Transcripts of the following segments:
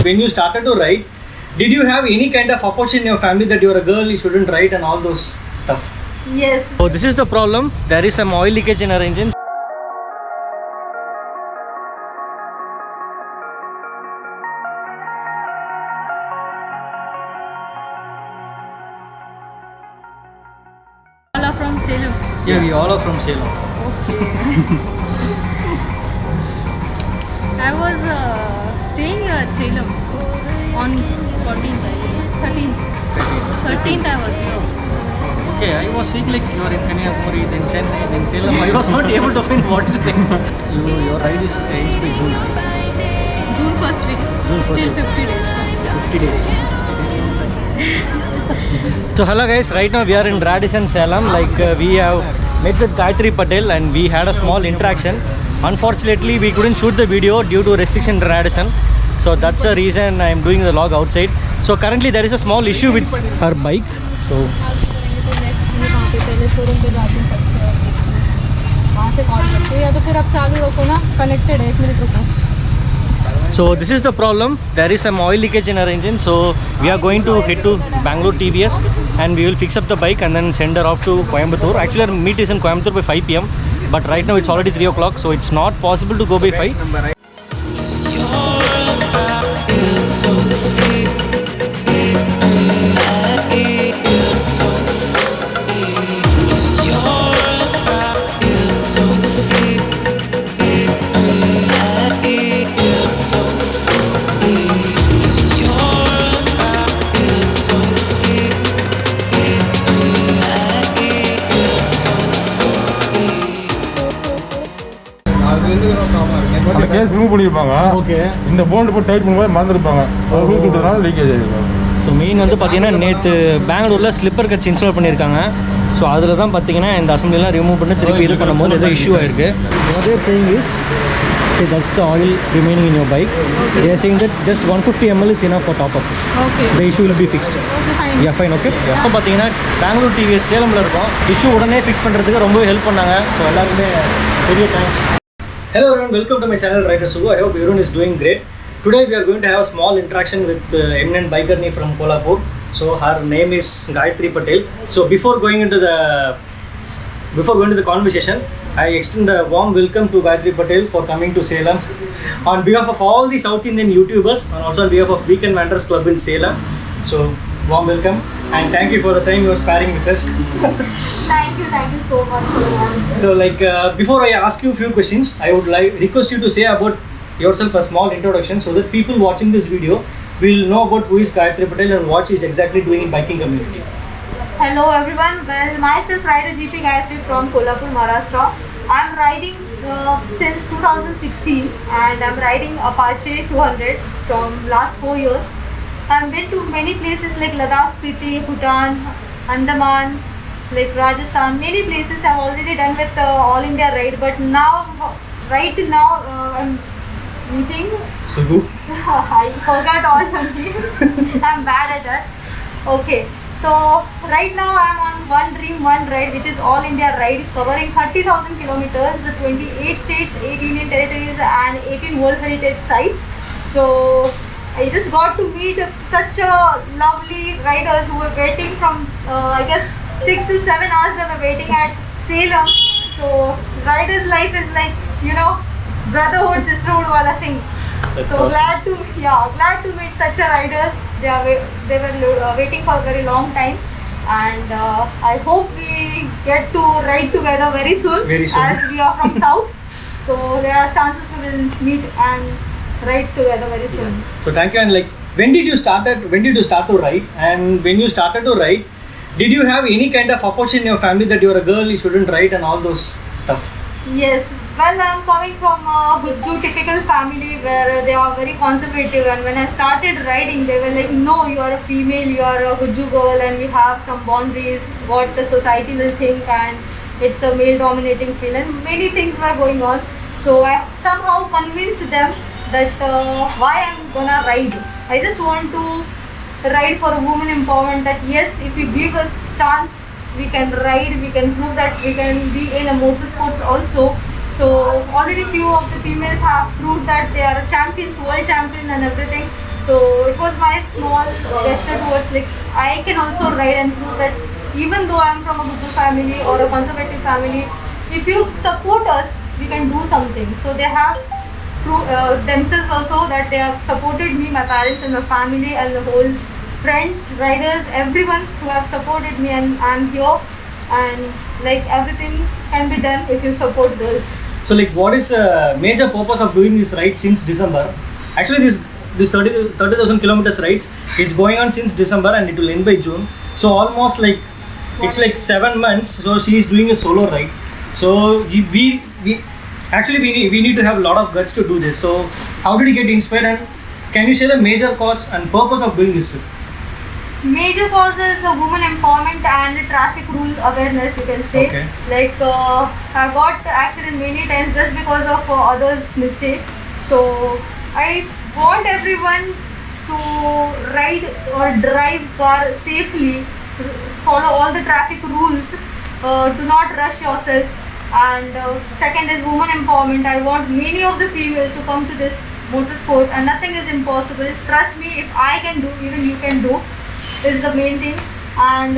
when you started to ride, did you have any kind of opposition in your family that you are a girl, you shouldn't ride and all those stuff? Yes. So this is the problem. There is some oil leakage in our engine. All are from Salem. Yeah, we all are from Salem. Okay. I was staying here at Salem on 13th I was here. Okay, I was saying like you are in Kanyakumari, then Chennai, then Salem. I was not able to find what is the thing. Your ride is ends by June. June first week. June first Still week. 50 days. 50 days. So hello guys, right now we are in Radisson, Salem. Like we have met with Gayatri Patel and we had a small interaction. Unfortunately, we couldn't shoot the video due to restriction in Radisson. So that's the reason I am doing the vlog outside. So currently there is a small issue with her bike. So पहले showroom पे जाती हूँ वहाँ से call करते हैं या तो फिर आप चालू रखो ना कनेक्टेड है 1 मिनट रुको. So this is the problem. There is some oil leakage in our engine. So we are going to head to Bangalore TVS and we will fix up the bike and then send her off to Coimbatore. Actually our meet is in Coimbatore by 5 PM. But right now it's already 3 o'clock. So it's not possible to go by 5. அந்த case remove பண்ணியிருப்பாங்க. Okay. இந்த bolt போட்டு tight பண்ணும்போது மறந்துருப்பாங்க. Loose விட்டதுனால leakage ஆகிருக்கும். So main வந்து பார்த்தீங்கன்னா நேற்று பெங்களூரில் ஸ்லிப்பர் கட்ஸ் இன்ஸ்டால் பண்ணியிருக்காங்க. ஸோ அதில் தான் பார்த்தீங்கன்னா இந்த அசம்பிளிலாம் ரிமூவ் பண்ணி திருப்பி இது பண்ணும்போது ஏதோ இஷ்யூ ஆயிருக்கு. What they are saying is, okay, that's the oil remaining in your bike. Okay. They are saying that just 150 ml is enough for top up. Okay. The issue will be fixed. Okay, fine. Yeah, fine, okay. இப்போ பார்த்தீங்கன்னா Bangalore TVS சேலமில் இருக்கோம். Issue உடனே fix பண்ணுறதுக்கு ரொம்ப help பண்ணாங்க. So எல்லாருக்குமே பெரிய thanks. Hello everyone, welcome to my channel Rider Sugu. I hope everyone is doing great. Today we are going to have a small interaction with eminent bikerni from Kolhapur. So her name is Gayatri Patel. So before going into the conversation, I extend a warm welcome to Gayatri Patel for coming to Salem on behalf of all the South Indian YouTubers and also on behalf of Weekend Wanderers Club in Salem. So warm welcome and thank you for the time you are sparing with us. Thank you so much for the warm. So like before I ask you a few questions, I would like request you to say about yourself a small introduction so that people watching this video will know about who is Gayatri Patel and what she is exactly doing in biking community. Hello everyone. Well, myself Rider GP Gayatri from Kolhapur, Maharashtra. I'm riding since 2016 and I'm riding Apache 200 from last 4 years. I've been to many places like Ladakh, Spiti, Bhutan, Andaman, like Rajasthan. Many places I've already done with All India ride, but right now I'm meeting. Sugu. I forgot all the names. I'm bad at that. Okay. So right now I'm on One Dream One Ride, which is All India ride covering 30,000 kilometers, 28 states, 8 Union territories and 18 World Heritage sites. So I just got to meet such a lovely riders who were waiting from I guess 6 to 7 hours they were waiting at Salem. So riders life is like, you know, brotherhood, sisterhood wala thing. That's So awesome. glad to meet such a riders. They were waiting for a very long time, and I hope we get to ride together very soon. Very soon. As we are from South, so there are chances we will meet and ride together very soon. So thank you. And like when did you start to ride, and when you started to ride, did you have any kind of opposition in your family that you are a girl, you shouldn't ride and all those stuff? Yes, well, I'm coming from a Gujju typical family where they are very conservative, and when I started riding, they were like, no, you are a female, you are a Gujju girl, and we have some boundaries, what the society will think, and it's a male dominating field, and many things were going on. So I somehow convinced them that why I'm gonna ride. I just want to ride for women empowerment, that yes, if you give us chance, we can ride, we can prove that we can be in a motorsports also. So already few of the females have proved that they are champions, world champion and everything. So So it was my small gesture towards like I can also ride and prove that even though I am from a Gujju family or a conservative family, if you support us, we can do something. So they have themselves also that they have supported me, my parents and my family and the whole friends, riders, everyone who have supported me, and I'm here. And like everything can be done if you support this. So like what is the major purpose of doing this ride since December? Actually this 30,000 kilometers rides, it's going on since December and it will end by June. So almost like it's like 7 months. So she is doing a solo ride. So we actually we need to have a lot of guts to do this. So how did you get inspired, and can you share the major cause and purpose of doing this trip? Major causes of women empowerment and traffic rule awareness, you can say. Okay. Like I got accident many times just because of others' mistake. So I want everyone to ride or drive car safely, follow all the traffic rules, do not rush yourself. And second is women empowerment. I want many of the females to come to this motorsport, and nothing is impossible. Trust me, if I can do, even you can do. Is the main thing. And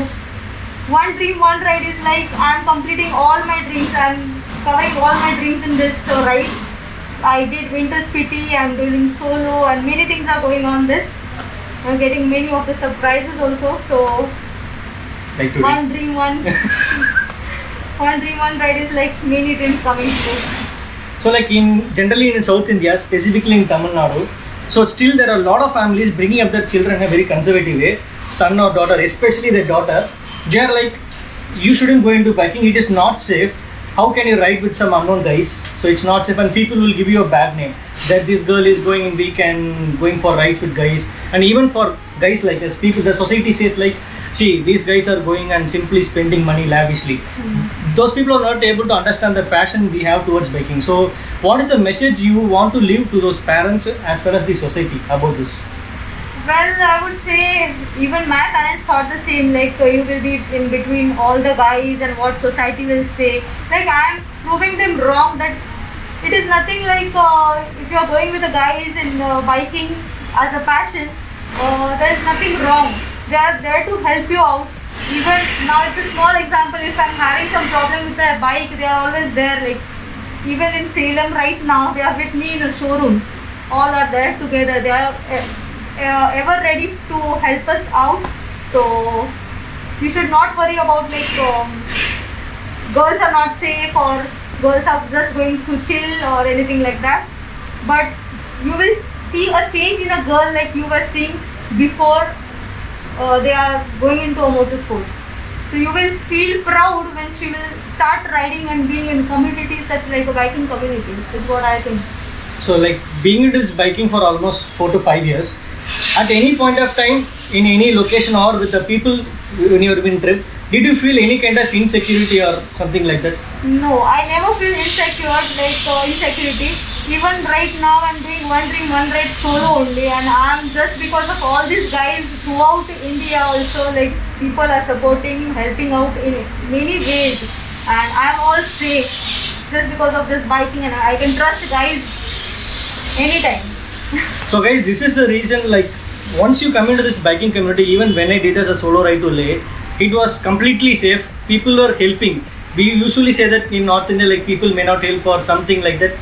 one dream, one ride is like I'm completing all my dreams. I'm covering all my dreams in this ride. I did Winter's PT, I'm doing solo, and many things are going on this. I'm getting many of the surprises also. So Like today. one dream, one one dream, one ride is like many dreams coming true. So like generally in South India, specifically in Tamil Nadu, so still there are a lot of families bringing up their children in a very conservative way, son or daughter, especially the daughter. They are like, you shouldn't go into biking, it is not safe. How can you ride with some unknown guys? So it's not safe, and people will give you a bad name that this girl is going in weekend, going for rides with guys. And even for guys like us, people, the society says like, see, these guys are going and simply spending money lavishly. Those people are not able to understand the passion we have towards biking. So what is the message you want to leave to those parents as well as the society about this? Well, I would say even my parents thought the same, like you will be in between all the guys and what society will say. Like I am proving them wrong that it is nothing like if you are going with the guys in biking as a passion, there is nothing wrong. They are there to help you out. Even now it's a small example, if I'm having some problem with a bike, they are always there. Like even in Salem right now, they are with me in a showroom. All are there together. They are ever ready to help us out. So we should not worry about like girls are not safe or girls are just going to chill or anything like that. But you will see a change in a girl like you were seeing before they are going into a motorsports. So you will feel proud when she will start riding and being in community such like a biking community is what I think. So like being into this biking for almost 4 to 5 years, at any point of time in any location or with the people when you have been trip, did you feel any kind of insecurity or something like that? No, I never feel insecure like insecurity. Even right now I'm doing one dream, one ride solo only, and I'm just because of all these guys throughout India also, like people are supporting, helping out in many ways, and I'm all safe just because of this biking, and I can trust guys anytime. So guys, this is the reason, like once you come into this biking community, even when I did as a solo ride to Leh, it was completely safe. People were helping. We usually say that in North India, like people may not help or something like that.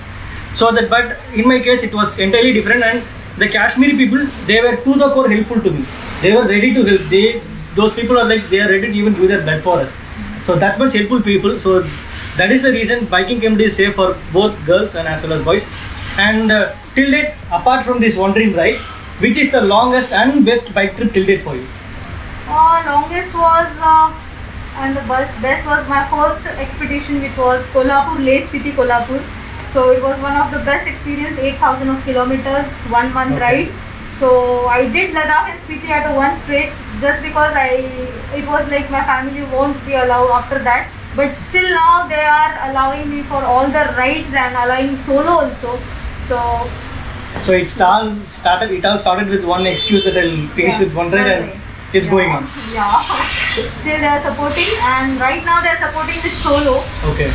So that, but in my case, it was entirely different. And the Kashmiri people, they were to the core helpful to me. They were ready to help. Those people are like, they are ready to even give their blood for us. So that much helpful people. So that is the reason biking community is safe for both girls and as well as boys. And till date, apart from this one dream ride, which is the longest and best bike trip till date for you? Longest was and the best was my first expedition, which was Kolhapur, Leh Spiti Kolhapur. So it was one of the best experience, 8,000 of kilometers, 1 month Okay. ride. So I did Ladakh and Spiti at a one straight just because it was like my family won't be allowed after that. But still now they are allowing me for all the rides and allowing solo also. So It all started with one excuse that I'll finish Yeah, with one ride and ride. it's going on. Yeah. Still they are supporting, and right now they are supporting with solo. Okay.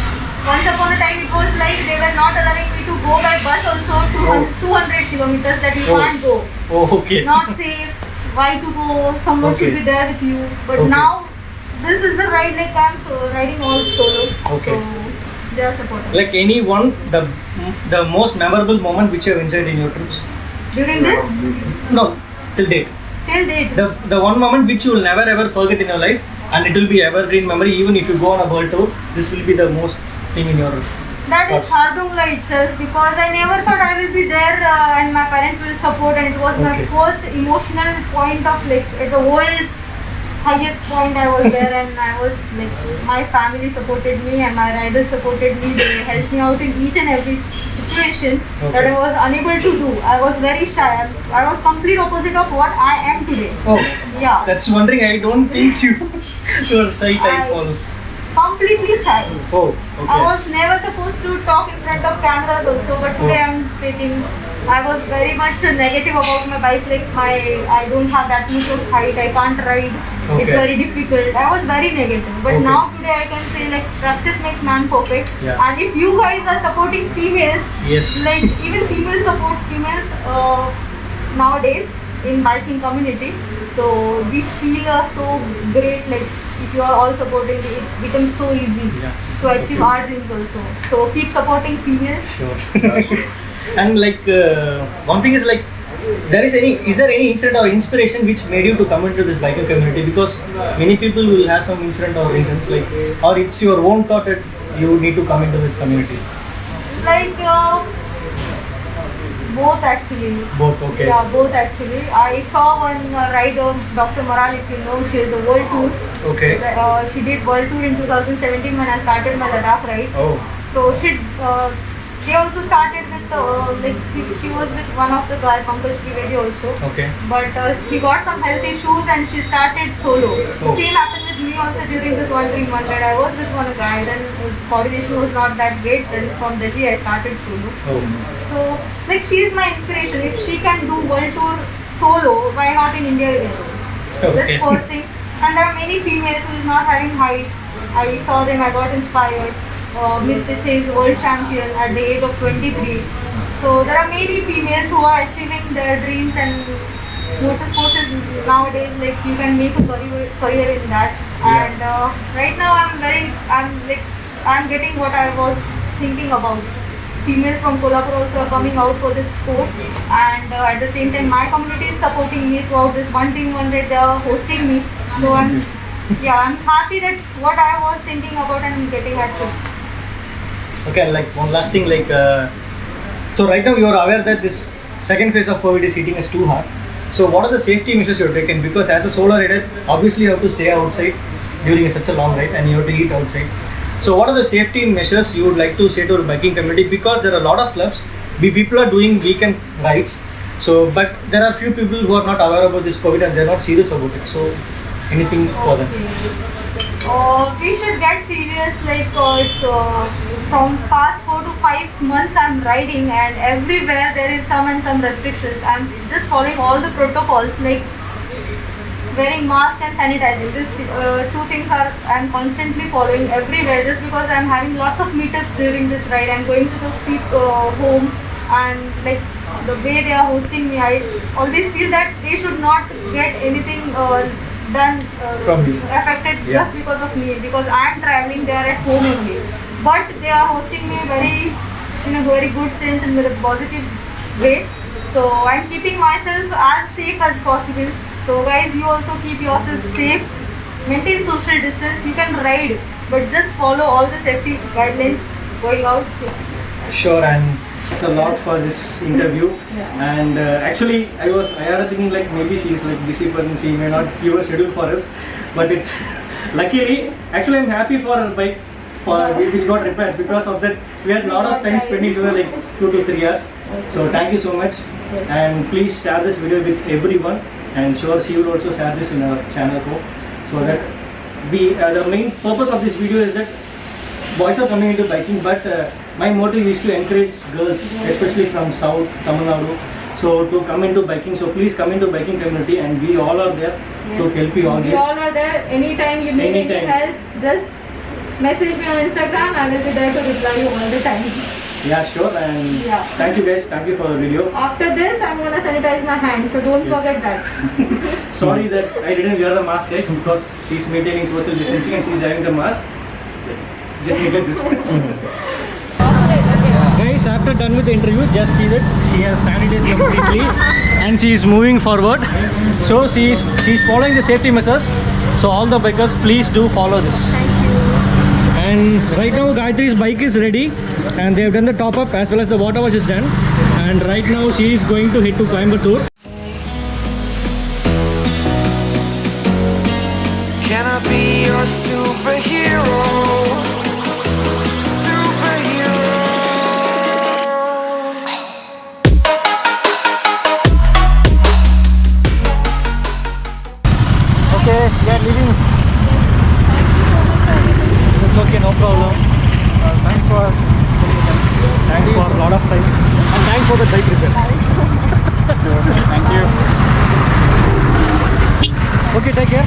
once upon a time it was like they were not allowing me to go by bus also to 200 kilometers that you can't go. Oh, okay. Not safe. Why to go? Someone Okay. should be there with you. But Okay. now this is the ride like I'm riding all solo. Okay. So they are supporting. Like anyone, the most memorable moment which you have enjoyed in your trips? During this, No, till date. till date. The one moment which you will never ever forget in your life, and it will be evergreen memory. Even if you go on a world tour, this will be the most thing in your. That is Thoughts? Khardungla itself, because I never thought I will be there and my parents will support, and it was my Okay. first emotional point of like at the world's highest point I was there, and I was like my family supported me and my riders supported me. They helped me out in each and every situation that Okay. I was unable to do. I was very shy. I was complete opposite of what I am today. Oh, Yeah, that's one thing. I don't think you are shy type I- all. completely shy. Oh, I okay. was never supposed to talk in front of cameras also, but today I'm speaking. I was very much negative about my bike, like I don't have that much of height, I can't ride, Okay. it's very difficult. I was very negative, but Okay. now today I can say like practice makes man perfect. Yeah. And if you guys are supporting females, Yes. like even female supports females nowadays in biking community, so we feel so great, like if you are all supporting, it becomes so easy Yeah. to achieve our dreams also. So keep supporting females. Sure. And like one thing is like, is there any incident or inspiration which made you to come into this biker community? Because many people will have some incident or reasons, like, or it's your own thought that you need to come into this community. Like both actually. Both, okay. Yeah, both actually. I saw one rider, Dr. Moral, if you know, she is a world tour. Okay. She did world tour in 2017 when I started my Ladakh ride. Oh, So they also started with like she was with one of the guy, Pankaj Trivedi also. okay. But he got some health issues and she started solo. Oh. Same happened with me also during this One Dream One Ride. I was with one guy, then coordination was not that great. Then from Delhi I started solo. Oh, So like she is my inspiration. If she can do world tour solo, why not in India we can do? Okay. That's first thing. And there are many females who is not having height. I saw them, I got inspired. Miss This is world champion at the age of 23. So there are many females who are achieving their dreams, and motorsports is nowadays like you can make a career in that. Yeah. And right now I'm getting what I was thinking about. Females from Kolhapur also are coming out for this sports, and at the same time my community is supporting me throughout this One Dream One Ride. They are hosting me, so I'm happy that what I was thinking about I'm getting achieved. okay. And like one last thing, like, so right now you are aware that this second phase of COVID is hitting us too hard. So what are the safety measures you have taken? Because as a solo rider, obviously you have to stay outside during such a long ride, and you have to eat outside. So what are the safety measures you would like to say to the biking community? Because there are a lot of clubs, people are doing weekend rides. So, but there are few people who are not aware about this COVID and they are not serious about it. So, anything for them? We should get serious. Like it's from past 4 to 5 months I'm riding, and everywhere there is some restrictions. I'm just following all the protocols, like wearing mask and sanitizing. These two things are I'm constantly following everywhere, just because I'm having lots of meetups during this ride. I'm going to the people home, and like the way they are hosting me, I always feel that they should not get anything done From you. affected Yeah. just because of me, because I am traveling, they are at home only. But they are hosting me in a very good sense and with a positive way. So I'm keeping myself as safe as possible. So guys, you also keep yourself safe, maintain social distance. You can ride, but just follow all the safety guidelines going out. Sure, and it's a lot for this interview. And actually, I had thinking like maybe she's like busy person, she may not give a schedule for us. But it's luckily, actually, I'm happy for her bike which got repaired. Because of that, we had a lot of time spending together, like 2 to 3 hours. So thank you so much, and please share this video with everyone. And sure, she will also share this in our channel, so that the main purpose of this video is that boys are coming into biking, but my motive is to encourage girls, especially from South Tamil Nadu, so to come into biking. So please come into biking community, and we all are there to help you We always. all are there. Anytime you need any Anytime. help, just message me on Instagram. I will be there to reply you all the time. Yeah, sure. And Yeah. thank you guys. Thank you for the video. After this, I'm gonna sanitize my hands, so don't Yes. forget that. Sorry that I didn't wear the mask, guys, because she's maintaining social distancing and she's having the mask. Just make like this. Guys, after done with the interview, just see that she has sanitized completely and she is moving forward. So she's following the safety measures. So all the bikers, please do follow this. And right now Gayatri's bike is ready and they have done the top up as well as the water wash is done. And right now she is going to head to Coimbatore. Can I be your superhero? Superhero. Okay, we are leaving. It's okay, no problem. Thanks for a lot of time and thanks for the bike repair. Thank you. Okay, take care.